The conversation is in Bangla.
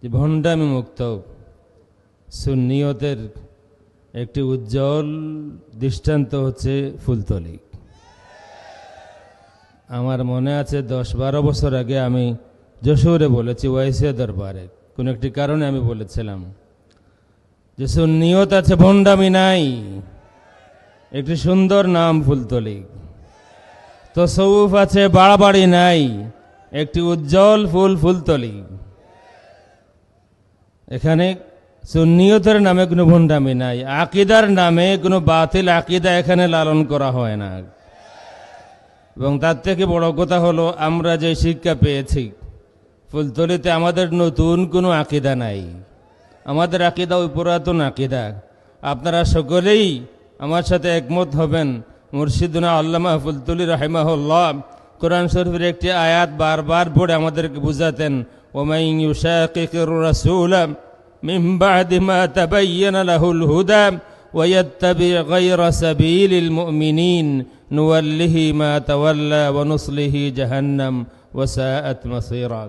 যে ভণ্ডামি মুক্ত সুন্নিয়তের একটি উজ্জ্বল দৃষ্টান্ত হচ্ছে ফুলতলি। আমার মনে আছে 10-12 বছর আগে আমি যশোরে বলেছি, ওয়াইসিয়া দরবারে কোন একটি কারণে আমি বলেছিলাম যে সুন্নিয়ত আছে, ভণ্ডামি নাই। একটি সুন্দর নাম ফুলতলি। তসৌফ আছে, বাড়াবাড়ি নাই। একটি উজ্জ্বল ফুলতলি। এখানে সুন্নিয়তের নামে কোনো ভণ্ডামি নাই, আকীদার নামে কোনো বাতিল আকীদা এখানে লালন করা হয় না। এবং তার থেকে বড় কথা হলো, আমরা যে শিক্ষা পেয়েছি ফুলতলিতে, আমাদের নতুন কোনো আকীদা নাই। আমাদের আকীদা ওই পুরাতন আকীদা। আপনারা সকলেই আমার সাথে একমত হবেন, মুর্শিদুনা আল্লামা ফুলতলি রাহিমাহুল্লাহ কোরআন শরীফের একটি আয়াত বারবার পড়ে আমাদেরকে বুঝাতেন, ওয়ামান ইউশাকিকির রাসূলা মিন বা'দি মা তাবায়্যানা লাহুল হুদা ওয়া ইয়াত্তাবি গায়রা সাবিলিল মুমিনিন নুওয়াল্লিহি মা তাওয়াল্লা ওয়া নুসলিহি জাহান্নাম ওয়া সাআত মাসীরা।